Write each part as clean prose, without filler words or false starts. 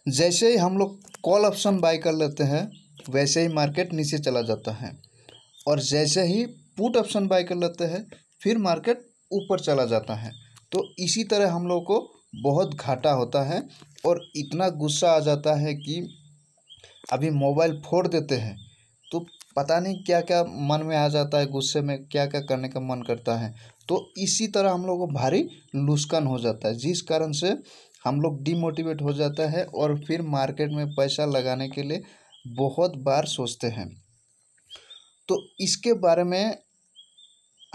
जैसे ही हम लोग कॉल ऑप्शन बाय कर लेते हैं वैसे ही मार्केट नीचे चला जाता है, और जैसे ही पुट ऑप्शन बाय कर लेते हैं फिर मार्केट ऊपर चला जाता है। तो इसी तरह हम लोग को बहुत घाटा होता है और इतना गुस्सा आ जाता है कि अभी मोबाइल फोड़ देते हैं तो पता नहीं क्या क्या मन में आ जाता है, गुस्से में क्या क्या करने का मन करता है। तो इसी तरह हम लोग को भारी नुकसान हो जाता है, जिस कारण से हम लोग डिमोटिवेट हो जाता है और फिर मार्केट में पैसा लगाने के लिए बहुत बार सोचते हैं। तो इसके बारे में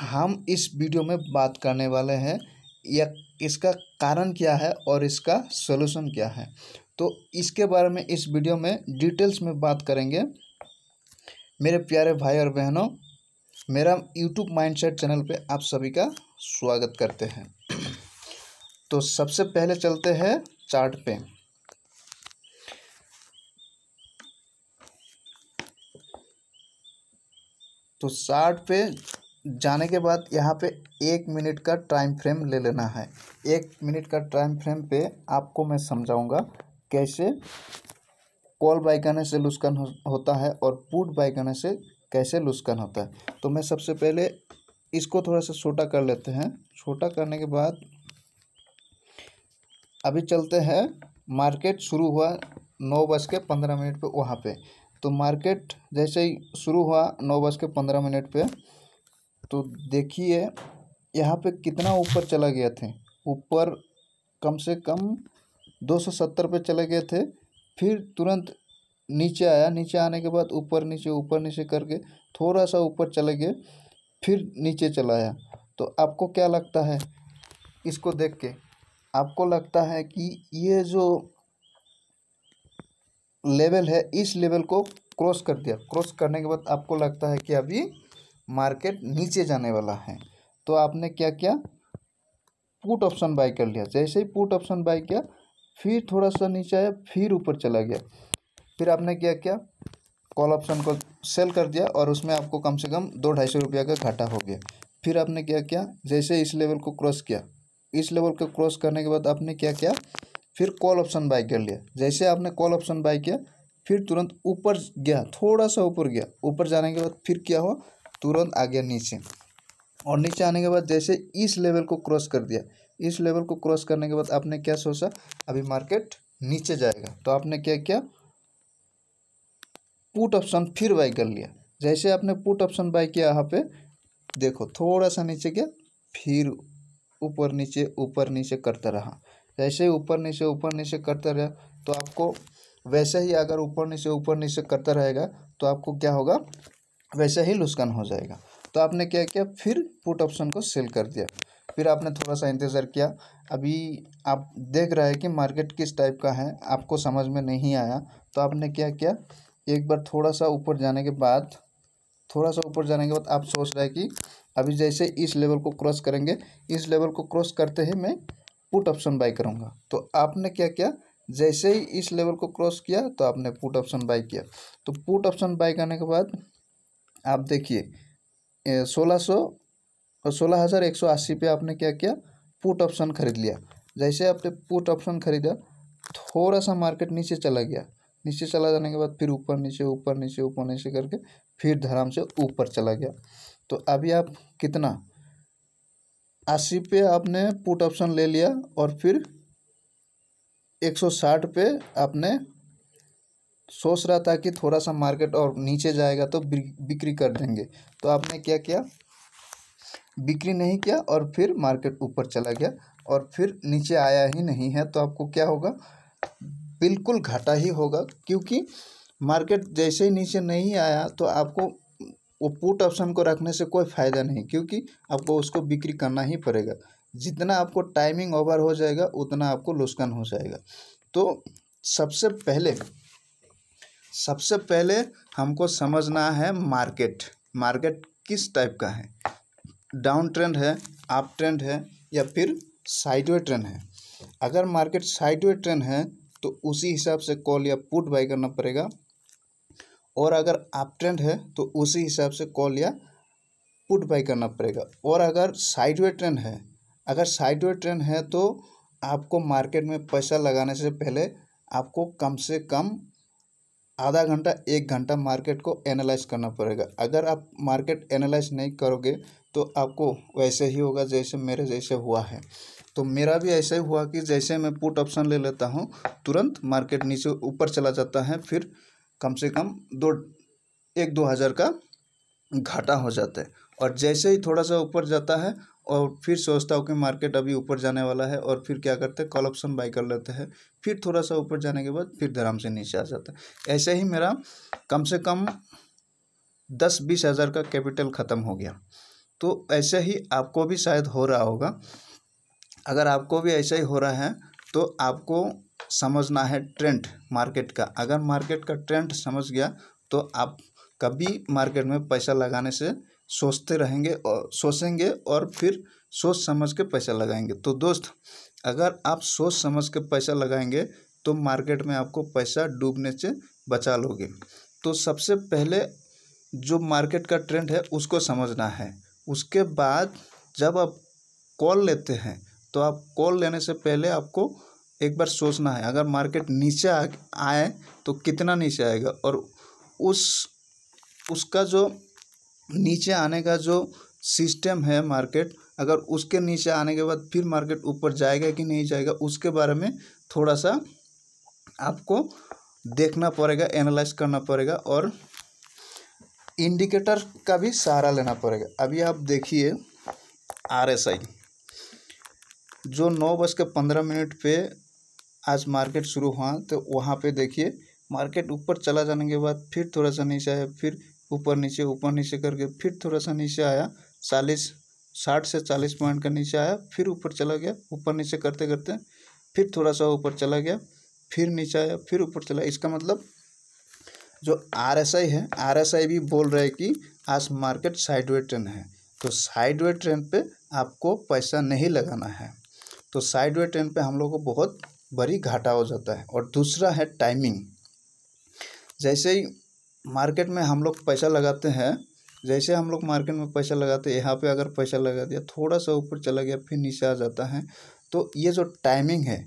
हम इस वीडियो में बात करने वाले हैं, या इसका कारण क्या है और इसका सलूशन क्या है। तो इसके बारे में इस वीडियो में डिटेल्स में बात करेंगे। मेरे प्यारे भाई और बहनों, मेरा यूट्यूब माइंडसेट चैनल पे आप सभी का स्वागत करते हैं। तो सबसे पहले चलते हैं चार्ट पे। तो चार्ट पे जाने के बाद यहाँ पे 1 मिनट का टाइम फ्रेम ले लेना है। 1 मिनट का टाइम फ्रेम पे आपको मैं समझाऊंगा कैसे कॉल बाय करने से नुकसान होता है और पुट बाय करने से कैसे नुकसान होता है। तो मैं सबसे पहले इसको थोड़ा सा छोटा कर लेते हैं। छोटा करने के बाद अभी चलते हैं, मार्केट शुरू हुआ 9:15 पे वहाँ पे। तो मार्केट जैसे ही शुरू हुआ 9:15 पे, तो देखिए यहाँ पे कितना ऊपर चला गया थे। ऊपर कम से कम 270 पे चले गए थे, फिर तुरंत नीचे आया। नीचे आने के बाद ऊपर नीचे करके थोड़ा सा ऊपर चले गए, फिर नीचे चला आया। तो आपको क्या लगता है इसको देख के? आपको लगता है कि ये जो लेवल है इस लेवल को क्रॉस कर दिया। क्रॉस करने के बाद आपको लगता है कि अभी मार्केट नीचे जाने वाला है। तो आपने क्या किया? पुट ऑप्शन बाय कर लिया। जैसे ही पुट ऑप्शन बाय किया फिर थोड़ा सा नीचे आया, फिर ऊपर चला गया। फिर आपने क्या किया? कॉल ऑप्शन को सेल कर दिया और उसमें आपको कम से कम 200-250 रुपया का घाटा हो गया। फिर आपने क्या किया? जैसे इस लेवल को क्रॉस किया, इस लेवल को क्रॉस करने के बाद आपने क्या किया? फिर कॉल ऑप्शन बाय कर लिया। जैसे आपने कॉल ऑप्शन बाय किया फिर तुरंत ऊपर गया, थोड़ा सा ऊपर गया। ऊपर जाने के बाद फिर क्या हुआ? तुरंत आ गया नीचे। और नीचे आने के बाद जैसे इस लेवल को क्रॉस कर दिया। इस लेवल को क्रॉस करने के बाद आपने क्या सोचा? अभी मार्केट नीचे जाएगा। तो आपने क्या किया? पुट ऑप्शन फिर बाय कर लिया। जैसे आपने पुट ऑप्शन बाय किया, यहाँ पे देखो थोड़ा सा नीचे गया, फिर ऊपर नीचे करता रहा। जैसे ही ऊपर नीचे करता रहा तो आपको वैसे ही, अगर ऊपर नीचे करता रहेगा तो आपको क्या होगा? वैसे ही नुकसान हो जाएगा। तो आपने क्या किया? फिर पुट ऑप्शन को सेल कर दिया। फिर आपने थोड़ा सा इंतज़ार किया। अभी आप देख रहे हैं कि मार्केट किस टाइप का है, आपको समझ में नहीं आया। तो आपने क्या किया? एक बार थोड़ा सा ऊपर जाने के बाद आप सोच रहे हैं कि अभी जैसे इस लेवल को क्रॉस करेंगे, इस लेवल को क्रॉस करते ही मैं पुट ऑप्शन बाय करूँगा। तो आपने क्या किया? जैसे ही इस लेवल को क्रॉस किया तो आपने पुट ऑप्शन बाय किया। तो पुट ऑप्शन बाय करने के बाद आप देखिए 16,180 पे आपने क्या किया? पुट ऑप्शन खरीद लिया। जैसे आपने पुट ऑप्शन खरीदा, थोड़ा सा मार्केट नीचे चला गया। नीचे चला जाने के बाद फिर ऊपर नीचे करके फिर धड़ाम से ऊपर चला गया। तो अभी आप कितना 80 पे आपने पुट ऑप्शन ले लिया और फिर 160 पे आपने सोच रहा था कि थोड़ा सा मार्केट और नीचे जाएगा तो बिक्री कर देंगे। तो आपने क्या किया? बिक्री नहीं किया और फिर मार्केट ऊपर चला गया और फिर नीचे आया ही नहीं है। तो आपको क्या होगा? बिल्कुल घाटा ही होगा, क्योंकि मार्केट जैसे ही नीचे नहीं आया तो आपको वो पुट ऑप्शन को रखने से कोई फ़ायदा नहीं, क्योंकि आपको उसको बिक्री करना ही पड़ेगा। जितना आपको टाइमिंग ओवर हो जाएगा उतना आपको नुकसान हो जाएगा। तो सबसे पहले हमको समझना है मार्केट किस टाइप का है। डाउन ट्रेंड है, अप ट्रेंड है, या फिर साइडवे ट्रेंड है। अगर मार्केट साइडवे ट्रेंड है तो उसी हिसाब से कॉल या पुट बाय करना पड़ेगा, और अगर अप ट्रेंड है तो उसी हिसाब से कॉल या पुट बाय करना पड़ेगा। और अगर साइडवे ट्रेंड है तो आपको मार्केट में पैसा लगाने से पहले आपको कम से कम आधा घंटा 1 घंटा मार्केट को एनालाइज करना पड़ेगा। अगर आप मार्केट एनालाइज नहीं करोगे तो आपको वैसे ही होगा जैसे मेरे जैसे हुआ है। तो मेरा भी ऐसा ही हुआ कि जैसे मैं पुट ऑप्शन ले लेता हूँ, तुरंत मार्केट नीचे ऊपर चला जाता है, फिर कम से कम 1-2 हज़ार का घाटा हो जाता है। और जैसे ही थोड़ा सा ऊपर जाता है और फिर सोचता हूँ कि मार्केट अभी ऊपर जाने वाला है, और फिर क्या करते हैं, कॉल ऑप्शन बाई कर लेते हैं। फिर थोड़ा सा ऊपर जाने के बाद फिर धड़ाम से नीचे आ जाता है। ऐसे ही मेरा कम से कम 10-20 हज़ार का कैपिटल ख़त्म हो गया। तो ऐसे ही आपको भी शायद हो रहा होगा। अगर आपको भी ऐसा ही हो रहा है तो आपको समझना है ट्रेंड मार्केट का। अगर मार्केट का ट्रेंड समझ गया तो आप कभी मार्केट में पैसा लगाने से सोचते रहेंगे और सोचेंगे, और फिर सोच समझ के पैसा लगाएंगे। तो दोस्त, अगर आप सोच समझ के पैसा लगाएंगे तो मार्केट में आपको पैसा डूबने से बचा लोगे। तो सबसे पहले जो मार्केट का ट्रेंड है उसको समझना है। उसके बाद जब आप कॉल लेते हैं तो आप कॉल लेने से पहले आपको एक बार सोचना है, अगर मार्केट नीचे आए तो कितना नीचे आएगा, और उसका जो नीचे आने का जो सिस्टम है मार्केट, अगर उसके नीचे आने के बाद फिर मार्केट ऊपर जाएगा कि नहीं जाएगा, उसके बारे में थोड़ा सा आपको देखना पड़ेगा, एनालाइज करना पड़ेगा, और इंडिकेटर का भी सहारा लेना पड़ेगा। अभी आप देखिए RSI जो 9:15 पे आज मार्केट शुरू हुआ, तो वहाँ पे देखिए मार्केट ऊपर चला जाने के बाद फिर थोड़ा सा नीचे आया, फिर ऊपर नीचे करके फिर थोड़ा सा नीचे आया, 60 से 40 पॉइंट का नीचे आया, फिर ऊपर चला गया, ऊपर नीचे करते करते फिर थोड़ा सा ऊपर चला गया, फिर नीचे आया, फिर ऊपर चला। इसका मतलब जो RSI है, RSI भी बोल रहा है कि आज मार्केट साइडवे ट्रेंड है। तो साइडवे ट्रेंड पे आपको पैसा नहीं लगाना है। तो साइडवे ट्रेंड पे हम लोग को बहुत बड़ी घाटा हो जाता है। और दूसरा है टाइमिंग। जैसे ही मार्केट में हम लोग पैसा लगाते हैं, जैसे हम लोग मार्केट में पैसा लगाते हैं, यहाँ पे अगर पैसा लगा दिया, थोड़ा सा ऊपर चला गया, फिर नीचे आ जाता है, तो ये जो टाइमिंग है,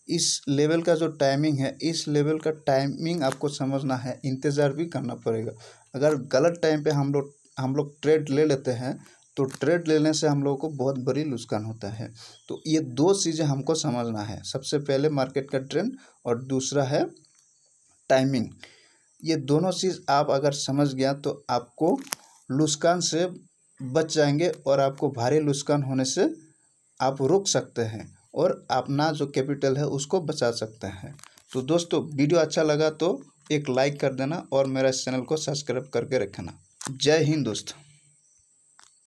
इस लेवल का जो टाइमिंग है, इस लेवल का टाइमिंग आपको समझना है, इंतज़ार भी करना पड़ेगा। अगर गलत टाइम पे हम लोग ट्रेड ले लेते हैं तो ट्रेड लेने से हम लोगों को बहुत बड़ी नुकसान होता है। तो ये 2 चीज़ें हमको समझना है, सबसे पहले मार्केट का ट्रेंड और दूसरा है टाइमिंग। ये दोनों चीज़ आप अगर समझ गया तो आपको नुकसान से बच जाएंगे, और आपको भारी नुकसान होने से आप रोक सकते हैं, और अपना जो कैपिटल है उसको बचा सकते हैं। तो दोस्तों, वीडियो अच्छा लगा तो एक लाइक कर देना, और मेरा चैनल को सब्सक्राइब करके रखना। जय हिंद दोस्त।